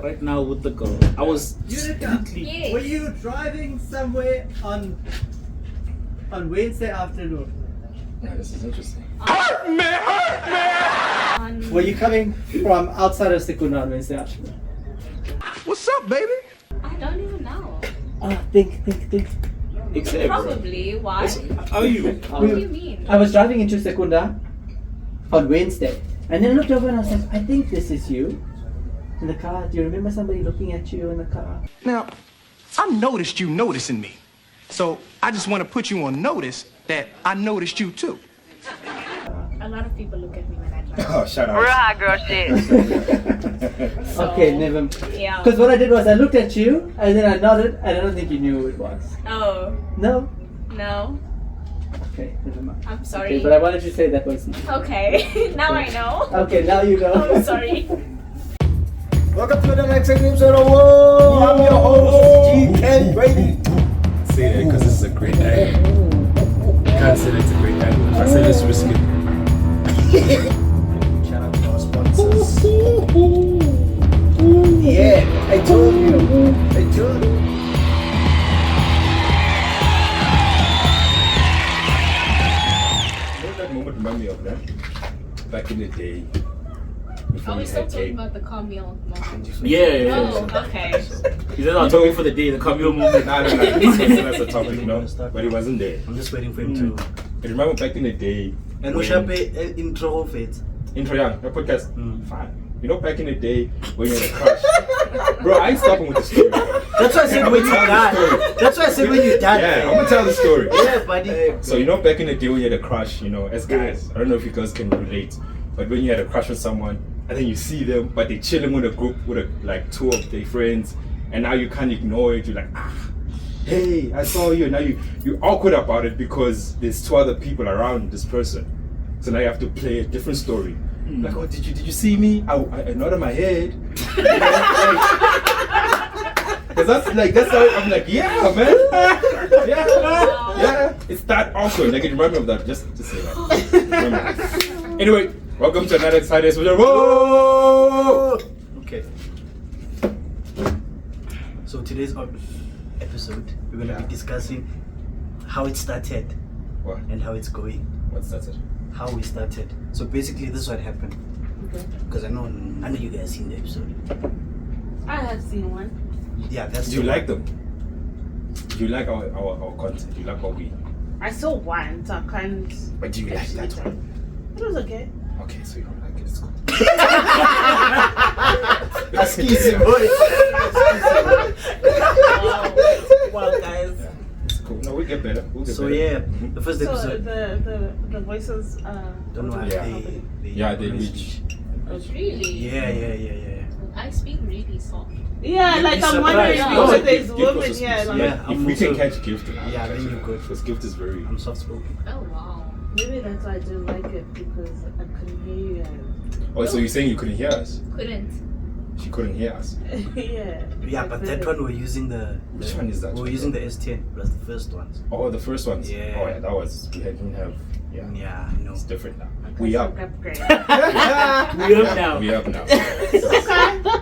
right now with the girl. I was Eunica, Yes. were you driving somewhere on Wednesday afternoon? Yeah, this is interesting. Were you coming from outside of Sekunda on Wednesday afternoon? What's up, baby? I don't even know. Think. except. Probably. Why? How are you? What do you mean? I was driving into Sekunda on Wednesday, and then I looked over and I was like, I think this is you in the car. Do you remember somebody looking at you in the car? Now, I noticed you noticing me. So I just want to put you on notice that I noticed you too. A lot of people look at me when I drive. Oh, shut up. Real hot girl shit. Okay, never. Yeah. Because what I did was I looked at you and then I nodded, and I don't think you knew who it was. Oh, No. no. Okay, never mind. I'm sorry. Okay, but I wanted to say that was you. Okay. Now I know. Okay, now you know. I'm sorry. Welcome to the next episode of Whoa! I'm your host, GK Brady. Say that because it's a great angle. Can't say that it's a great angle. If I say let's risk it. Shout out to our sponsors. Yeah, I told you. You know that moment remind me of that? Back in the day. Before Are we we still had talking cake. about the Camille moment? Yeah. Oh, okay. He said, I'm talking for the day, the Camille moment. Nah, that's a topic, you know. But he wasn't there. I'm just waiting for him to. I remember back in the day. And when- Ushape intro of it. Intro young, the podcast. Fine. You know, back in the day when you had a crush. Bro, I ain't stopping with the story. Bro. That's why I said when you die. That's why I said when you die. Yeah, I'm gonna tell the story. Yeah, buddy. So you know, back in the day when you had a crush, you know, as guys, I don't know if you guys can relate, but when you had a crush with someone, and then you see them, but they're chilling with a group with like two of their friends, and now you can't ignore it. You're like, hey, I saw you. And now you're awkward about it because there's two other people around this person. So now you have to play a different story. Like, oh, did you see me? I nodded my head. Cause that's how I'm like, yeah, man. Yeah. It's that awkward. Like, remind me of that. Just to say that. Remember. Anyway, welcome to another exciting episode. Whoa! Okay. So today's episode, we're gonna be discussing how it started What? and how it's going. What's that? How we started. So basically, this is what happened. Okay. Because I know you guys seen the episode. I have seen one. Yeah, that's. Do you like them? Do you like our content? Do you like what we? I saw one, so I can't. But do you like that one? It was okay. Okay, so you don't like it. It's cool. Excuse me. Wow, guys. Yeah, it's cool. No, we'll get better. So better. yeah, Mhm. the first So episode. the voices. Don't know how Yeah. they reach. Oh, really? Yeah. I speak really soft. Yeah, You'd like be I'm wondering surprised. because No, there's Gift women also here. speaks. Like, Yeah. If I'm we can also- catch Gift, Yeah, then you're good. Because Gift is very. I'm soft spoken. Oh wow. maybe that's why I didn't like it because I couldn't hear you Oh, so you're saying you couldn't hear us? Couldn't. She couldn't hear us. guys. Yeah. Yeah, but that one we're using the. Which one is that? We're using the S10. That's the first ones. Oh, the first ones. Yeah. Oh, yeah, that was we didn't have. Yeah. Yeah, I know. It's different now. Okay, We so up. upgrade. We up now. We up now.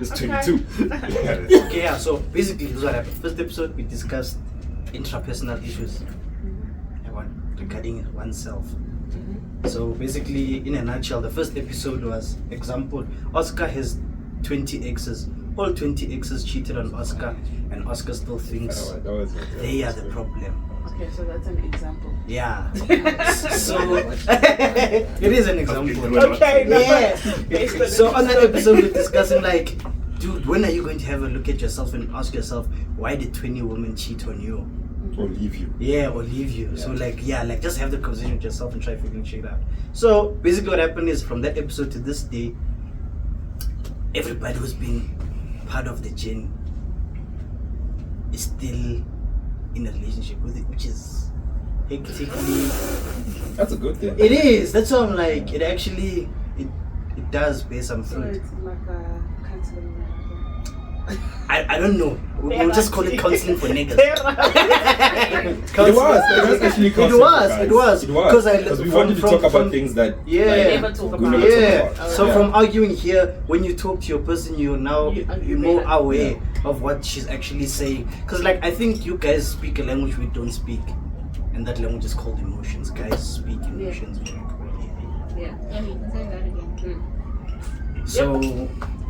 It's 22. Okay, yeah. So basically, this is what happened. First episode, we discussed intrapersonal issues regarding oneself. So basically, in a nutshell, the first episode was example. Oscar has 20 exes. All 20 exes cheated on Oscar, and Oscar still thinks That was they are the problem. Okay, so that's an example. Yeah. So it is an example. Okay, no. Yeah. So on that episode, we're discussing like, dude, when are you going to have a look at yourself and ask yourself, why did 20 women cheat on you? Or leave you. Yeah, or leave you. Yeah. So like just have the conversation with yourself and try figuring shit out. So basically what happened is from that episode to this day, everybody who's been part of the journey is still in a relationship with it, which is hectically. That's a good thing. It is. That's why I'm like, it actually it does bear some So fruit. it's like a counseling. I I don't know. We'll just call it counseling for niggas. It was actually counseling It was. Because we wanted to talk about things that never talk we about. never Yeah. talk about. So Yeah. from arguing here, when you talk to your person, you're more aware of what she's actually saying. Because like I think you guys speak a language we don't speak, and that language is called emotions. Guys speak emotions very clearly. Yeah. Yeah, you can say that again. So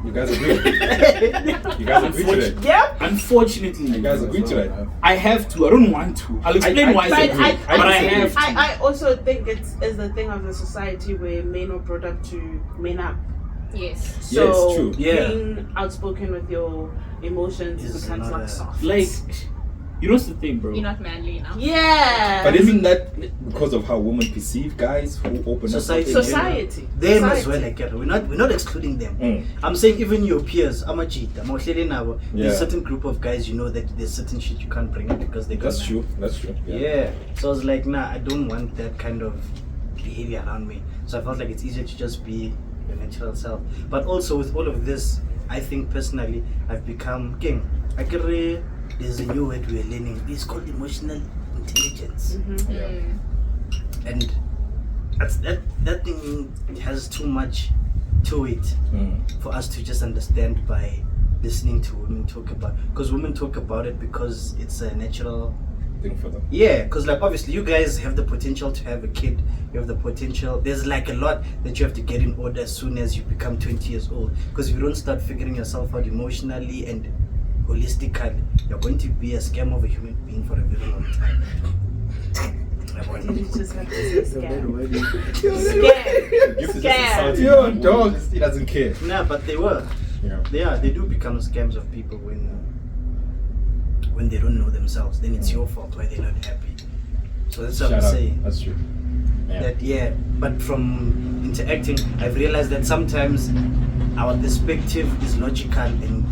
You guys agree? You guys agree to that? Yep. Unfortunately, You guys agree to that? I have to. I don't want to. I'll explain why I But agree. But I have to. I also think it's the thing of the society where men are brought up to men up. Yes. So Yes, true. Yeah. being outspoken with your emotions Is becomes not like a- soft. Like, you know what's the thing, bro? You're not manly enough. Yeah. But isn't that because of how women perceive guys who open Society. up? Society. them Society. as well, like we're not excluding them. Mm. I'm saying even your peers, Amachita, there's Yeah. a certain group of guys you know that there's certain shit you can't bring up because they That's got true. That's true. Yeah. So I was like, nah, I don't want that kind of behavior around me. So I felt like it's easier to just be your natural self. But also with all of this, I think personally I've become king. There's a new word we're learning. It's called emotional intelligence. Yeah. And that thing has too much to it for us to just understand by listening to women talk about, because women talk about it because it's a natural Thing for them. because like obviously you guys have the potential to have a kid, you have the potential, there's like a lot that you have to get in order as soon as you become 20 years old, because if you don't start figuring yourself out emotionally and holistically, you're going to be a scam of a human being for a very long time. You just have to say scam. Gift is just Scam. insulting. Yo, dog. He doesn't care. Nah, but they were. Yeah. They do become scams of people when they don't know themselves. Then it's your fault why they're not happy. So that's what Shout I'm out. saying. That's true. Yeah. But from interacting, I've realized that sometimes our perspective is logical and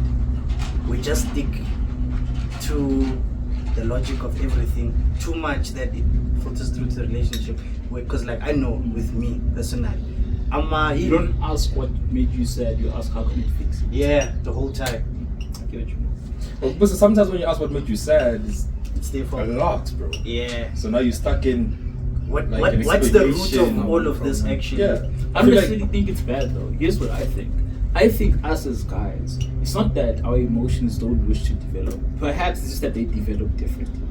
we just stick to the logic of everything too much that it filters through to the relationship. Because like I know with me personally, You don't ask what made you sad. You ask how can you fix it. the whole time I get what you mean. Well, but sometimes when you ask what made you sad, it's their a fault. lot, bro. Yeah. So now you're stuck in What like an what's the root explanation of all of this from- actually? Yeah. I I don't feel necessarily think it's bad though. Here's what I think. I think us as guys, it's not that our emotions don't wish to develop. Perhaps it's just that they develop differently.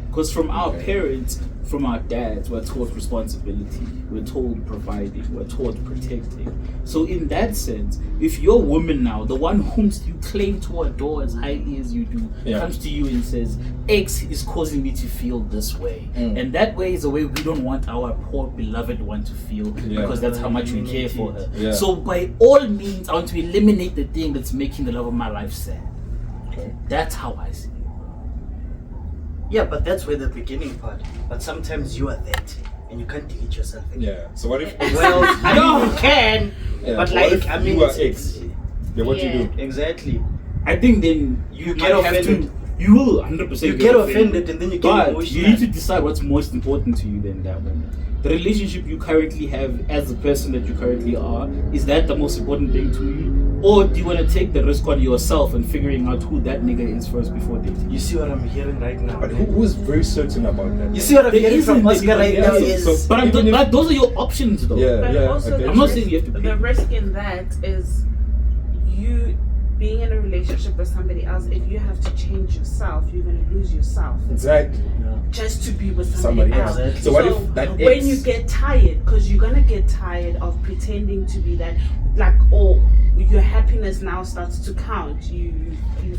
Because from our parents, from our dads, we're taught responsibility, we're told providing, we're taught protecting. So in that sense, if your woman now, the one whom you claim to adore as highly as you do, comes to you and says, X is causing me to feel this way. And that way is a way we don't want our poor beloved one to feel, because that's how much we care for her. Yeah. So by all means, I want to eliminate the thing that's making the love of my life sad. Okay. That's how I see it. Yeah, but that's where the beginning part. But sometimes you are that and you can't delete yourself again. Yeah. So what if? Well, I mean, you can, Yeah, but what like, if I mean, you are it's- X. Yeah. What Yeah. you do? exactly. I think then you get might have offended. to. You will 100%. You get offended and then you get but emotional. you need to decide what's most important to you than that one. The relationship you currently have as the person that you currently are, is that the most important thing to you? Or do you want to take the risk on yourself and figuring out who that nigga is first before dating? You see what I'm hearing right now? But who's very certain about that? You see what I'm There hearing from isn't Oscar right anybody now else. is... But, but those are your options though. Yeah. But Yeah. also okay. the I'm not risk- saying you have to pick. The risk in that is you being in a relationship with somebody else. If you have to change yourself, you're going to lose yourself Exactly. just to be with Somebody somebody else. else. So what if that when X- you get tired, because you're gonna get tired of pretending to be that, like, or your happiness now starts to count. You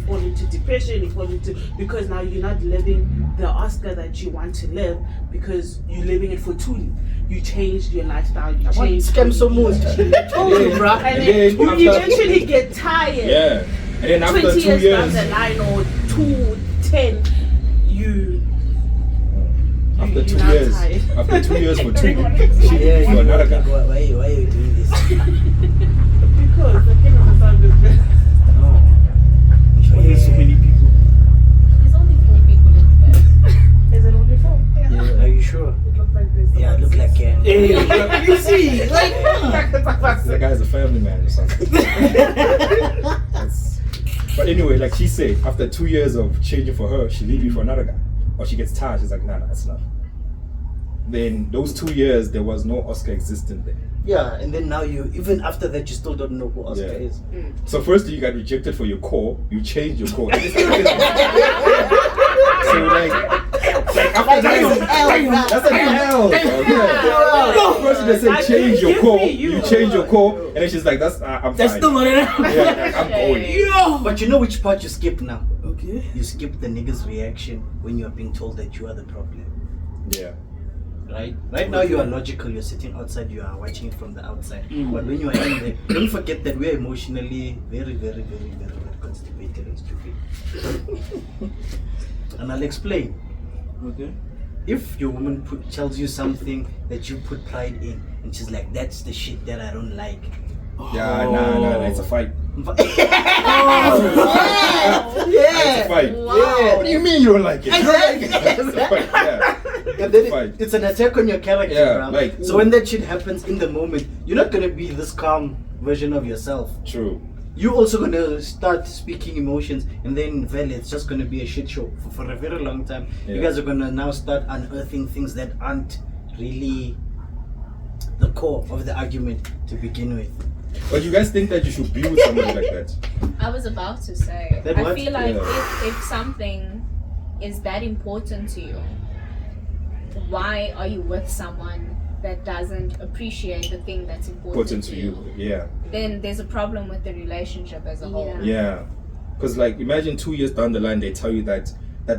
fall into depression. You fall into, because now you're not living the Oscar that you want to live, because you're living it for Thuli. You changed your lifestyle. You changed. Scam so much. Told you, bro. And then then you after- eventually get tired. Yeah. And then after 20 2 years down years. the line, or 10, you. After you're 2 not years. tired. After 2 years for 2 Yeah, for you another guy. why are you doing this? Because the king of the sound is best. Why there's so many people? There's only 4 people in the Is it only 4? Yeah, are you sure? It looks like this. Yeah, look like Hey, you see, like, That guy's a family man or something. That's, But anyway, like she said, after 2 years of changing for her, she leave you for another guy. Or she gets tired, she's like, nah, that's enough. Then those 2 years, there was no Oscar existent there. Yeah, and then now you, even after that, you still don't know who Oscar Yeah. is. So firstly, you got rejected for your core, you changed your core. So like after that, that's an L. The person that said change your core, you change your core, and then she's like, "That's I'm That's fine." still not enough. Yeah, like, I'm going. But you know which part you skip now? Okay. You skip the nigga's reaction when you are being told that you are the problem. Yeah. Right now you are logical, you're sitting outside, you are watching it from the outside. But when you are in there, don't forget that we are emotionally very, very, very, very, very constipated and stupid. And I'll explain. Okay. If your woman tells you something that you put pride in, and she's like, that's the shit that I don't like. Yeah, nah, it's a fight. Yeah. It's a fight. Yeah. What do you mean you don't like it? You don't like it? It's a fight. Yeah. And then Fight. it's an attack on your character, Yeah, bro. like, so when that shit happens in the moment, you're not gonna be this calm version of yourself. True. You're also gonna start speaking emotions, and then well, it's just gonna be a shit show for a very long time. You Yeah. guys are gonna now start unearthing things that aren't really the core of the argument to begin with. But you guys think that you should be with somebody like that? I was about to say. That I what? feel like Yeah. if something is that important to you, why are you with someone that doesn't appreciate the thing that's important Important to you. Yeah. Then there's a problem with the relationship as a whole. Yeah. Because like imagine 2 years down the line they tell you that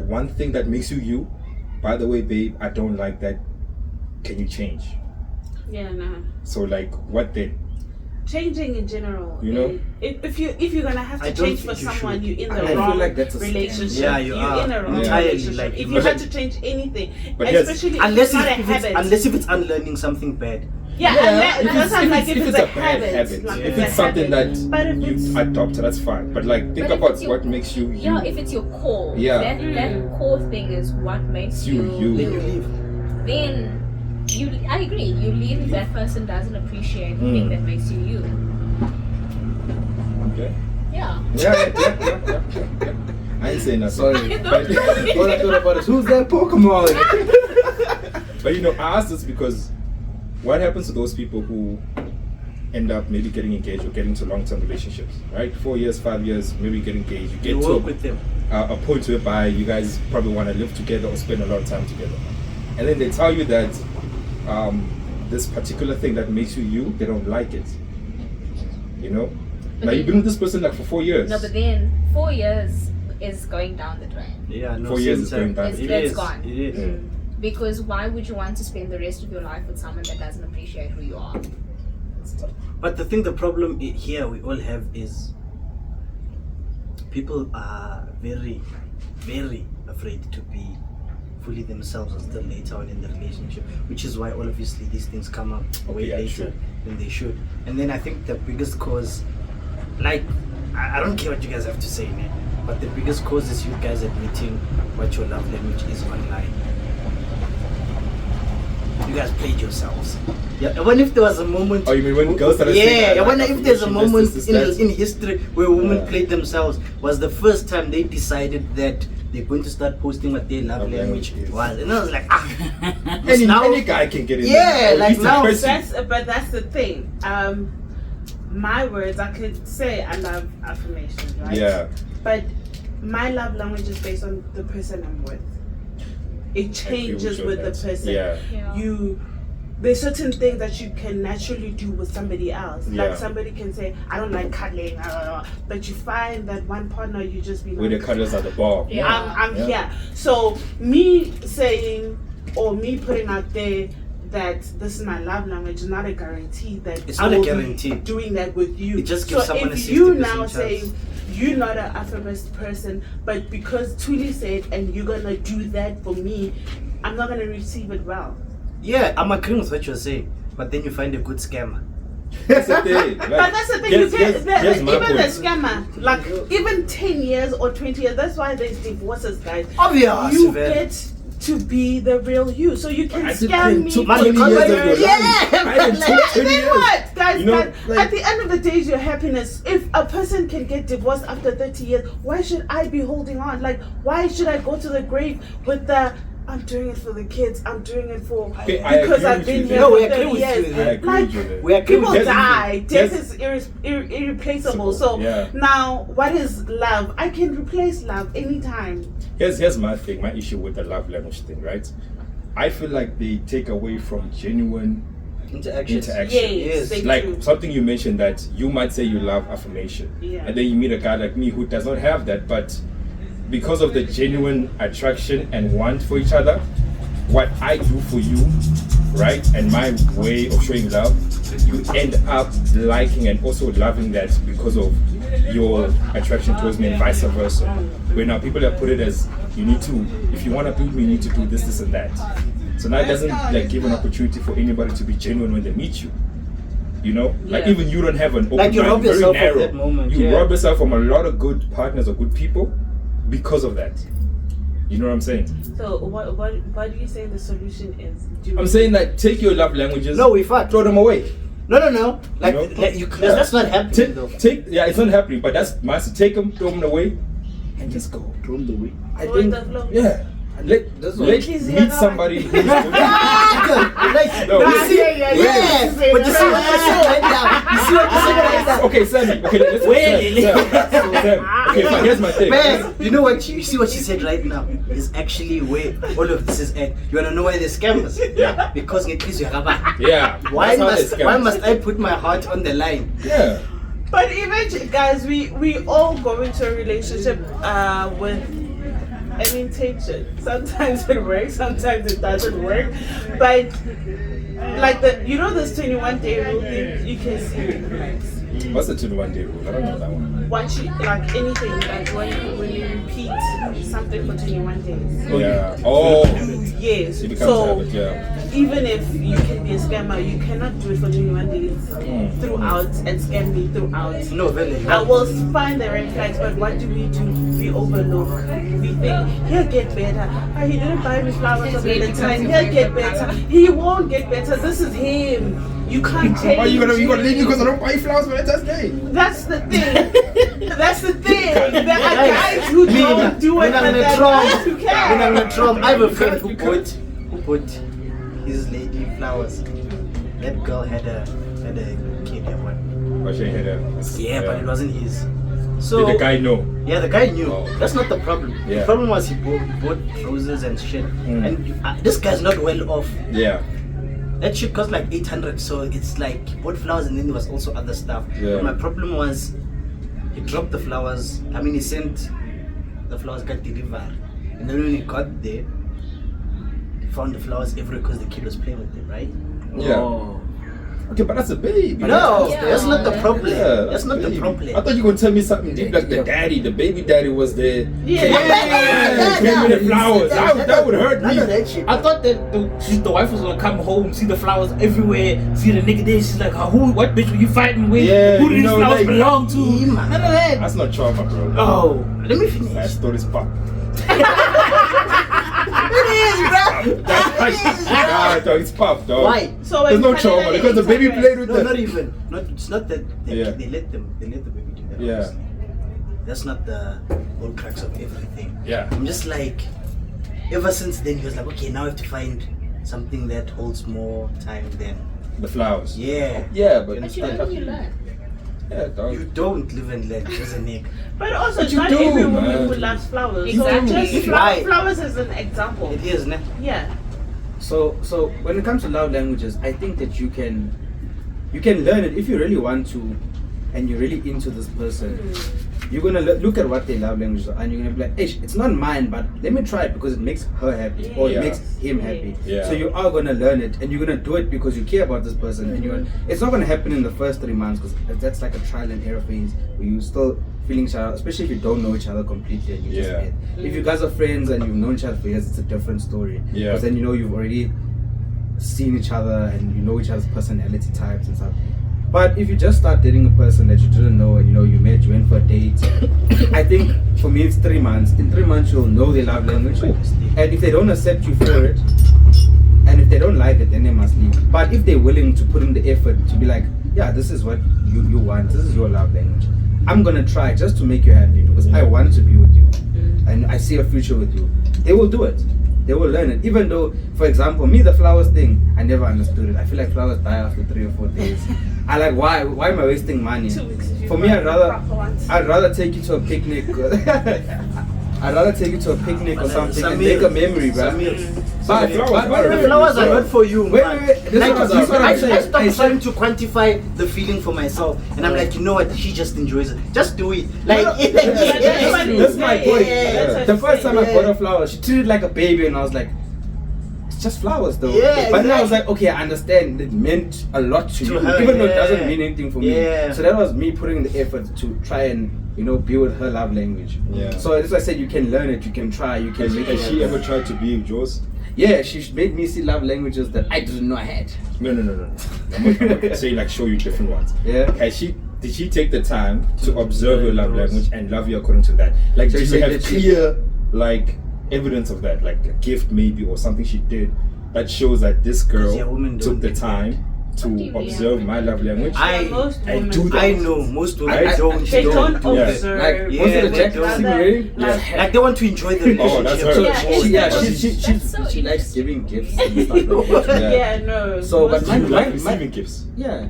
one thing that makes you you, by the way, babe, I don't like that. Can you change? Yeah, no. So like what then? Changing in general. You know? If you're gonna have I to don't change for think you someone, should. you're in I the feel wrong like that's a scam. relationship. Yeah, you you're are. in a wrong Entirely, relationship. like, if you but had like- to change anything, But yes, especially if Unless it's not a habit. it's unlearning something bad. Yeah, if that sounds like if it's a bad habit. habit, Like if a it's something that habit. But if you it's adopt, that's fine. But like think But if about it's your- what makes you you. Yeah, if it's your core, Yeah. that core thing is what makes You, you. Then you leave. Then I agree. You leave if that person doesn't appreciate the thing that makes you you. Okay. Yeah. Yeah. I ain't saying that. Sorry. But, All I thought about is, who's that Pokemon? but you know, I ask this because what happens to those people who end up maybe getting engaged or getting into long-term relationships, right? 4 years, 5 years, maybe get engaged. You get You to work with them. a point whereby you guys probably want to live together or spend a lot of time together. And then they tell you that this particular thing that makes you you, they don't like it. You know? But Now you've been with this person like for 4 years. No, but then 4 years is going down the drain. Yeah, no. 4 years is same going time. down. It It's is. gone. It is. Yeah. Because why would you want to spend the rest of your life with someone that doesn't appreciate who you are? But the problem here we all have is people are very, very afraid to be fully themselves until later on in the relationship, which is why obviously these things come up way Yeah, later sure. than they should. And then I think the biggest cause, like, I don't care what you guys have to say, man, but the biggest cause is you guys admitting what your love language is online. You guys played yourselves. Yeah, I wonder if there was a moment. Oh, you mean when girls started saying, Yeah, I like, wonder if there's a affirmation, moment this, that? in history where women Yeah. played themselves. Was the first time they decided that they're going to start posting what their love Love language language is. was, and I was like, Any, now- any guy can get in Yeah, there. like It's now- impressive. But that's the thing. My words, I could say I love affirmations, right? Yeah. But my love language is based on the person I'm with. It changes with the person. Yeah. Yeah. There's certain things that you can naturally do with somebody else. Yeah. Like somebody can say, I don't like cuddling, but you find that one partner you just be Where the like, cuddlers at the bar. Yeah. I'm Yeah. here. So me saying or me putting out there that this is my love language is not a guarantee that It's I not a will be guarantee. doing that with you. It just gives so someone a if you 60% now chance. say you're not an affirmist person, but because Thuli said and you're gonna do that for me, I'm not gonna receive it well. Yeah, I'm agreeing with what you're saying, but then you find a good scammer. That's the thing. But that's the thing, you get here's my even the point. scammer, like even 10 years or 20 years, that's why there's divorces, guys. Obvious. You man. get to be the real you. So you can I scam me. took for 20 years of your life. Yeah. I didn't took 20 Then years. what? Guys, You know, guys, like- at the end of the day, is your happiness. If a person can get divorced after 30 years, why should I be holding on? Like, why should I go to the grave with the I'm doing it for the kids, I'm doing it for Okay, I because agree I've with been you here there. No, we for agree 30 with you years. there. I agree Like, with you there. We are people Yes, die. yes. Death is irreplaceable. So Yeah. now, what is love? I can replace love anytime. Here's my thing, my issue with the love language thing, right? I feel like they take away from genuine Interaction. interaction. Yes, they Like do. something you mentioned that you might say you love affirmation, Yeah. and then you meet a guy like me who does not have that, but because of the genuine attraction and want for each other, what I do for you, right, and my way of showing love, you end up liking and also loving that because of your attraction towards me and vice versa. Where now people have put it as you need to, if you want to be with me, you need to do this and that. So now it doesn't like give an opportunity for anybody to be genuine when they meet you. You know, like Yeah. even you don't have an open Like you mind, rob very yourself of narrow. that moment, You yeah. rob yourself from a lot of good partners or good people because of that. You know what I'm saying? So what do you say the solution is? I'm saying that take your love languages. No, we fucked. Throw them away. No. Like, You know? that's not happening though. Yeah, it's not happening, but that's must take them, throw them away, and just go. Throw them away. I Go with think, the flow. yeah. Let That's meet what- somebody who's Like, No, you wait. see, Yeah. yeah, but you see what you're saying right now. You see what you're saying right now. Okay, Sammy. Okay, let's Sam. Okay, but here's my thing. Man, you know what? You see what she said right now is actually where all of this is at. You wanna know why the scammers? Yeah. Because it is your rubber. Yeah. Why That's how they scam. why must I put my heart on the line? Yeah. But eventually, guys, we all go into a relationship with an intention. Sometimes it works, sometimes it doesn't work. But like this 21-day rule thing, you can see it works. What's the 21-day rule? I don't know that one. Once you like anything, like when you repeat something for 21 days. Yeah. Oh. Yes. It becomes So habit, yeah. even if you can be a scammer, you cannot do it for 21 days throughout and scam me throughout. No, really. I will find the red flags, but what do? We overlook. We think he'll get better. Ah, he didn't buy me flowers on Valentine's. He'll get better. He won't get better. This is him. You can't change. Why you gonna leave me because I don't buy flowers for Valentine's Day? That's the thing. That's the thing. There are guys who don't do it, When but I'm there in are guys who When I'm can. in Trump, I have a friend who bought his lady flowers. That girl had a kid at one. Oh, she had a. Yeah, but it wasn't his. So Did the guy know? yeah, the guy knew. Oh, okay. That's not the problem. Yeah. The problem was he bought roses and shit. And this guy's not well off. Yeah. That shit cost like 800, so it's like he bought flowers and then there was also other stuff. Yeah. But my problem was he dropped the flowers. I mean, he sent the flowers, got delivered, and then when he got there, he found the flowers everywhere because the kid was playing with them, right? Yeah. Oh. Okay, but that's a baby. No, Yeah. that's not the problem. Yeah, That's not the baby. problem. I thought you were gonna tell me something deep like the daddy, the baby daddy was there. Yeah. Came with the flowers. That would hurt None me. of that shit. I thought that the wife was gonna come home, see the flowers everywhere, see the nigga there. She's like, what bitch were you fighting with? Yeah, Who you did these know, flowers like- belong to? Yeah, man. None of that. That's not trauma, bro. Oh. Let me finish. That story's pop. It is, bro. Nah, dog, it's pop, dog. Why? So There's no when trauma because the baby played with No, them. not even. It's not that Yeah. they let the baby do that. Yeah. obviously. That's not the whole crux of everything. Yeah. I'm just like, ever since then he was like, okay, now I have to find something that holds more time than. The flowers. Yeah. Yeah, but But you learn, you learn. yeah, dog. You don't live and learn, as a nigga. But also, But you not do, every woman man. who loves flowers. Exactly. So just Why? flowers as an example. It is, ne? Yeah. So when it comes to love languages, I think that you can learn it if you really want to, and you're really into this person. You're gonna look at what their love languages are, and you're gonna be like, "Ish, it's not mine, but let me try it because it makes her happy or Yeah. it makes him happy." Yeah. So you are gonna learn it, and you're gonna do it because you care about this person, and it's not gonna happen in the first 3 months because that's like a trial and error phase where you still feeling each other, especially if you don't know each other completely and you just Yeah. met. If you guys are friends and you've known each other for years, it's a different story. Yeah. Because then you've already seen each other and you know each other's personality types and stuff. But if you just start dating a person that you didn't know and you met, you went for a date, I think for me it's 3 months. In 3 months you'll know their love language, and if they don't accept you for it, and if they don't like it, then they must leave. But if they're willing to put in the effort to be like, yeah, this is what you want, this is your love language, I'm gonna try just to make you happy because I want to be with you and I see a future with you, they will do it. They will learn it. Even though, for example, me, the flowers thing, I never understood it. I feel like flowers die after 3 or 4 days. I like, why am I wasting money? 2 weeks. For me, I'd rather take you to a picnic. I'd rather take you to a picnic or something and make a memory, bro. But the flowers are not for you. Wait. I stopped trying to quantify the feeling for myself, and I'm like, you know what? She just enjoys it. Just do it. Like, that's my point. Yeah. The first time I bought her flowers, she treated it like a baby, and I was like, it's just flowers, though. Yeah, but then I was like, okay, I understand. It meant a lot to you, her, even though it doesn't mean anything for me. Yeah. So that was me putting the effort to try and be with her love language. Yeah. So as I said, you can learn it, you can try, you can make it. Has she ever tried to be with yours? Yeah, she made me see love languages that I didn't know I had. No. I'm not saying like show you different ones. Yeah. Did she take the time to observe your love language and love you according to that? Like, did you have clear like evidence of that, like a gift maybe or something she did that shows that this girl took the time to observe my love language? Most women do that. I know most women don't. They don't do that. observe. Like most of the Jack Like they want to enjoy the relationship. Oh, that's her. She likes giving gifts and stuff like that. Yeah, no. So, but Do you like receiving gifts? Yeah.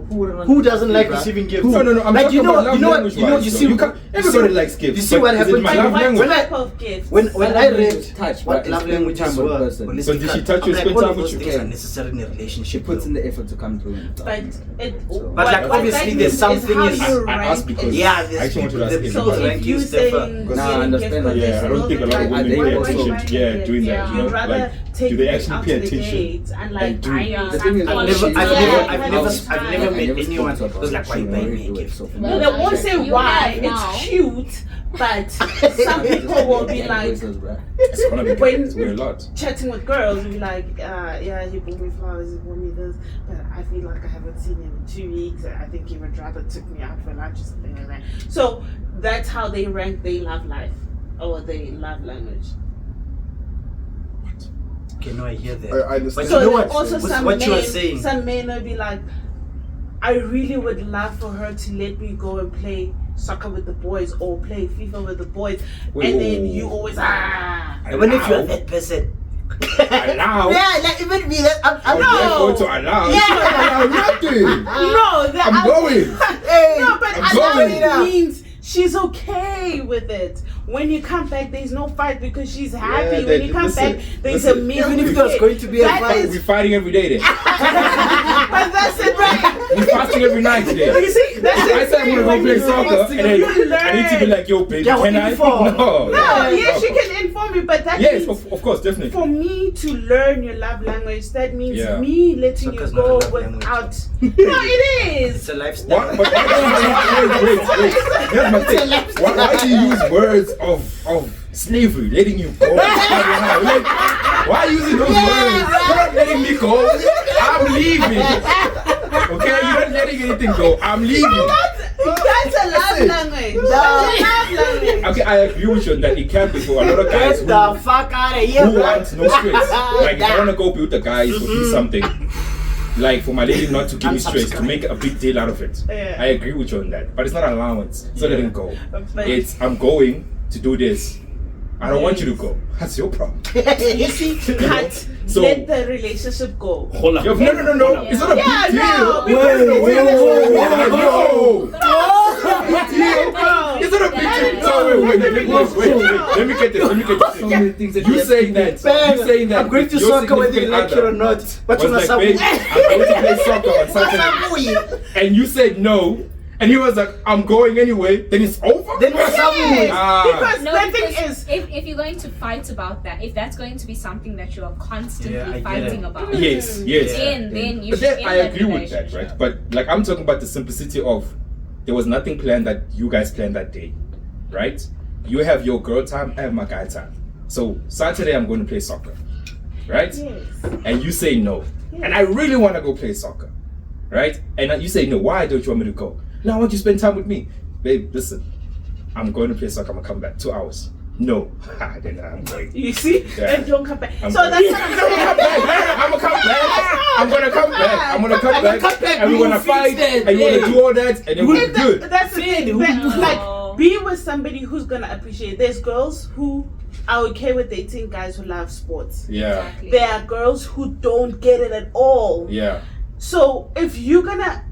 Who doesn't like receiving gifts? No. I'm like, talking about love language. You see, everybody likes gifts. You see what happened? My love language. When I read touch, what love languages were, So did she touch you? Spend time with you? things are necessary in a She relationship. puts in the effort to come through. But like obviously there's something how is. you I asked rank because it. Yeah, I actually wanted to ask there's So everybody. if you saying Because I understand that. Yeah, I don't think a lot of women pay attention. Doing that. You know, You'd rather like, take do they them actually out pay to the attention? date and like And do- buy you The thing is, something. I've never met anyone who's like, why you buying me a gift? No, they won't say You why. have now. It's cute, but some people will be like, It's gonna be when it's a lot. chatting with girls, be like, yeah, he bought me flowers, he bought me this, but I feel like I haven't seen him in 2 weeks. I think he would rather took me out for lunch or something like that. So that's how they rank their love life or their love language. Okay, no, I hear that. I understand. But So you know what? also some What men, you are saying. some men will be like, I really would love for her to let me go and play soccer with the boys or play FIFA with the boys, and then you always Even if you're that person. Allow. Yeah, like even me, I'm Going to allow. Yeah. Nothing. no, that I'm going. No, but I'm allowing going. means she's okay with it. When you come back, there's no fight because she's happy. Yeah, when you come listen, back, there's a meal. Even if to there's eat. going to be a That fight, is- We're fighting every day then. but that's it, right? We're fasting every night today. You see, that's I said I'm gonna go when play you soccer and then you I need to be learn. like, yo, baby, Yeah, what can I? inform? No. No, yes, you can inform me, but that Yes, means of course, definitely. for me to learn your love language, that means Yeah. me letting Soccer's you not a go love language. without. No, it it's is. a lifestyle. What? But wait. Here's my thing. Why do you use words of slavery, letting you go? Like, why are you using those words? You're not letting me go. I'm leaving. Okay, you're not letting anything go. I'm leaving. That's a love language. That's a love language. Okay, I agree with you on that. It can be for a lot of guys Get the fuck out of here, who bro. want no stress. Like, if I want to go be with the guys or do something, like for my lady not to give me stress, to make a big deal out of it. Yeah. I agree with you on that. But it's not an allowance. It's not letting go. But- It's, I'm going to do this. I don't want you to go. That's your problem. You see, cut. So- Let the relationship go. Hold on. No. It's not a Yeah, big deal. no, because No. No. It's not a big deal. So wait. Let me get this. So many things that You saying that? You saying that? I'm going to your soccer whether you significant like it or other not. But was you like, know babe, I'm going to play soccer on Saturday. And you said no. And he was like, I'm going anyway. Then it's over. Then what's up? Because No, the thing because is, if you're going to fight about that, if that's going to be something that you are constantly Yeah, I get fighting it. about, Yes. then you But should then end I that agree with that, relationship. right? But like I'm talking about the simplicity of there was nothing planned that you guys planned that day, right? You have your girl time, I have my guy time. So Saturday I'm going to play soccer, right? yes. And you say no, and I really want to go play soccer, right? And you say no. Why don't you want me to go? No, I want you to spend time with me, babe. Listen, I'm going to play soccer. I'm gonna come back 2 hours. No, then I'm going. You see, Yeah. and don't come back. I'm So going. that's what I'm saying. I'm gonna come back. I'm gonna come back. I'm gonna come back. And we're gonna Fix fight. that, And we're yeah. gonna do all that. And then we're If good. that's the thing. No. Like, be with somebody who's gonna appreciate. There's girls who are okay with dating guys who love sports. Yeah. Exactly. There are girls who don't get it at all. Yeah. So if you're gonna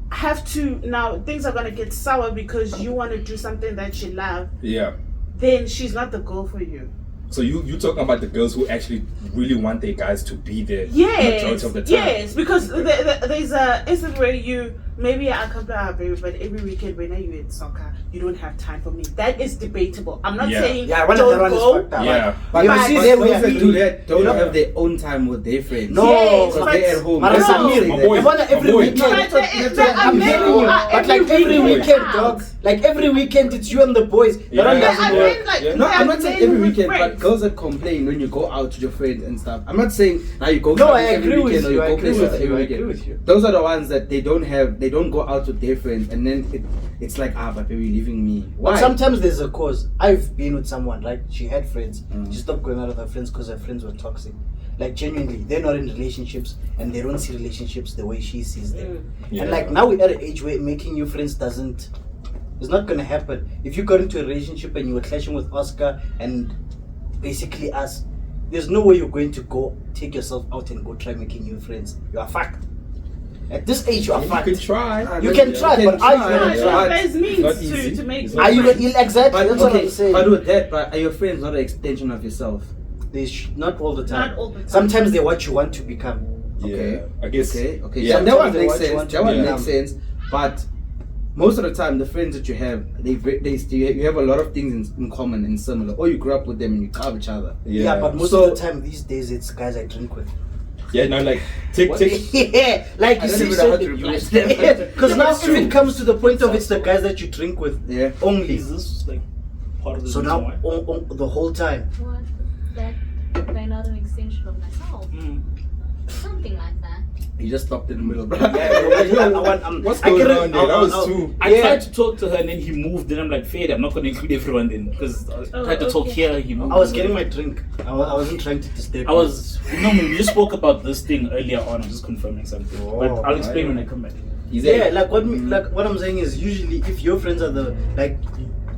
have to now, things are gonna get sour because you want to do something that you love, Yeah. then she's not the girl for you. So you talking about the girls who actually really want their guys to be there Yes, majority of the time. yes, because there's a instance where you maybe I come to our baby, but every weekend when you in soccer, you don't have time for me. That is debatable. I'm not Yeah. saying Yeah, one of don't the one is go. fucked up. Yeah. But Yeah, you see, but those we that agree. do that don't You know- have their own time with their friends. No, Yes, because but- they're at home. Mara That's Samir, something my that- boy. I want every boy. weekend. I'm telling you, but like every weekend, dog. Like every weekend, it's you and the boys. That Yeah. one Yeah, doesn't I work. mean, like, Yeah. No, there I'm are not saying men every with weekend, but friends. girls that complain when you go out with your friends and stuff. I'm not saying now you go No, clubbing I every agree with weekend or you, I go agree places with every you, I weekend. agree with you. Those are the ones that they don't go out with their friends, and then it's like, but baby, you're leaving me. Why? But sometimes there's a cause. I've been with someone, right? She had friends. She stopped going out with her friends because her friends were toxic. Like genuinely, they're not in relationships and they don't see relationships the way she sees them. Yeah. And like now we're at an age where making new friends it's not gonna happen. If you got into a relationship and you were clashing with Oscar and basically us, there's no way you're going to go take yourself out and go try making new friends. You are fucked. At this age, you are You fucked. can try. You can try, but are you gonna Right, try? there's It's means not easy. to make. It's Are you friends. exactly? But That's what okay, I'm saying. but with that, but are your friends not an extension of yourself? Not all the time. Not all the time. Sometimes they're what you want to become. Yeah. Okay. I guess. Okay. Yeah. So that one Sometimes they makes want you sense. want to That one be makes young. sense. But most of the time, the friends that you have, you have a lot of things in common and similar, or you grew up with them and you carve each other. Yeah, but most So- of the time these days it's guys I drink with. Yeah, no, like take Yeah, like I you don't see, even know how to replace them. because now if it comes to the point of it's the guys that you drink with Yeah. only. Is this like part of the So reason now why? the whole time. What? That they're not an extension of myself. Something like that. You just stopped in the middle, bro. What's going on there? That was too. I tried to talk to her and then he moved. Then I'm like, Fade, I'm not going to include everyone then because I tried to talk okay. here. He moved. I was getting my drink. I wasn't trying to disturb. I was. No, we just spoke about this thing earlier on. I'm just confirming something. But Oh, I'll explain when I come back. Yeah, like what I'm saying is usually if your friends are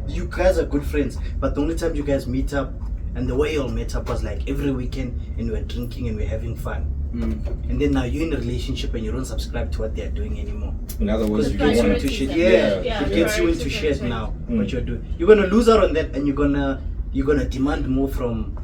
you guys are good friends, but the only time you guys meet up and the way you all met up was like every weekend and we're drinking and we're having fun. And then now you're in a relationship and you don't subscribe to what they're doing anymore. In other words, Because you it don't gets you want into to. shit. Yeah. Yeah, Yeah, it gets you priorities into are shit changing. now. What you're doing, you're gonna lose out on that, and you're gonna demand more from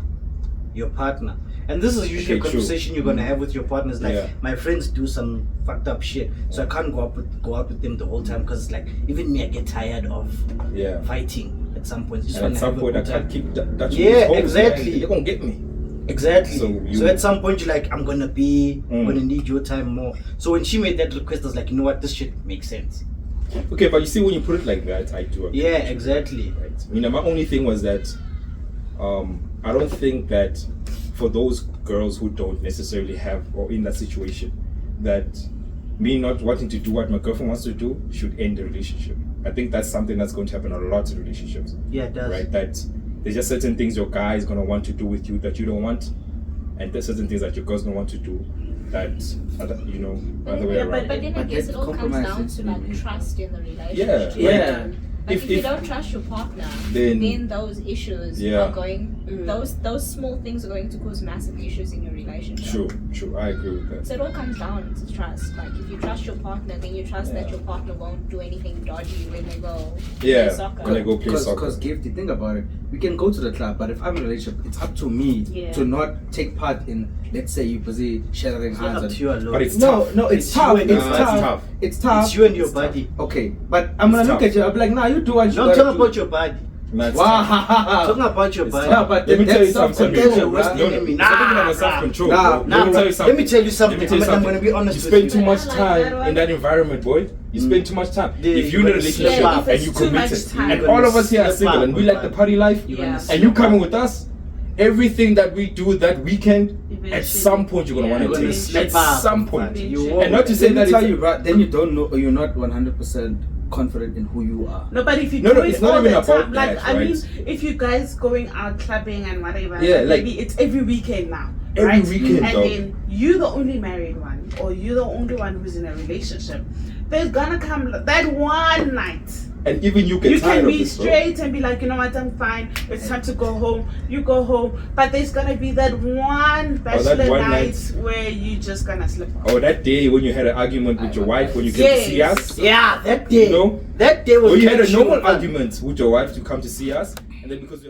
your partner. And this is usually Okay, a true. conversation you're gonna have with your partners. Like, Yeah. my friends do some fucked up shit, so I can't go out with them the whole time because it's like even me, I get tired of Yeah. fighting at some point. Just And at wanna some have a point, I good can't time. keep that. Yeah, exactly. They're gonna get me. Exactly. So So, you- at some point you're like, I'm gonna need your time more. So when she made that request, I was like, you know what, this shit makes sense. Okay, but you see, when you put it like that, I do. Agree. Yeah, exactly. Right. You know, my only thing was that I don't think that for those girls who don't necessarily have or in that situation, that me not wanting to do what my girlfriend wants to do should end the relationship. I think that's something that's going to happen a lot in relationships. Yeah, it does. Right? That there's just certain things your guy is gonna want to do with you that you don't want, and there's certain things that your girl's gonna want to do that other way Yeah, around. But then I But guess that it all comes down compromises. to like trust in the relationship. Yeah, Yeah. Like If- if you if- don't trust your partner, Then- then those issues Yeah. are going. Those small things are going to cause massive issues in your relationship. True. I agree with that. So it all comes down to trust. Like if you trust your partner, then you trust that Yeah. your partner won't do anything dodgy when they go Yeah, play soccer. when they go play soccer. Because Gifty, think about it. We can go to the club, but if I'm in a relationship, it's up to me Yeah. to not take part in, let's say, you busy shattering It's hands. not up and- to you alone. But it's No, tough. no, it's It's tough. you and It's your tough. body. Tough. It's tough. It's you and your body. Okay, but I'm gonna It's look tough. at you. I'm like, nah, you do what you Don't gotta talk do. about your body. That's tough. Wow. Talking about your It's body. Yeah, but Let me that's tell you something. self-control, That's your worst bruh. No, enemy. it's something about self-control. Nah, bro. Nah, Let me tell you let something. me tell you something. Let me tell you I'm something. gonna be honest You with spend you. too much I like time that one. in that environment, boy. You spend too much time. Yeah, If you're in a you're gonna relationship slip up. and you If it's too much committed, time. and You're all gonna of us here are slip single up, and we like the man. party life, You're Yeah. gonna and slip you up. coming with us, everything that we do that weekend, at Eventually. some point you're gonna Yeah. want You're to gonna taste. slip At up. some point. You won't. And not to say Let that me tell it's you, bro, then you don't know, or you're not 100% confident in who you are. No, but if you No, do no, it it's not all even the about time, like that, I mean, right? if you guys going out clubbing and whatever, Yeah, like, like- maybe it's every weekend now. Every right? weekend, and dog. then you the only married one, or you the only one who's in a relationship. There's gonna come that one night. And even you get You tired can of be this, bro. straight and be like, you know what, I'm fine. It's time to go home. You go home, but there's gonna be that one bachelor one night night. where you just gonna slip off. Or that day when you had an argument with your wife when you came to see Yes. us. Yeah, that day. You know? That day was Or you had a catching normal fun. argument with your wife to come to see us, and then because you have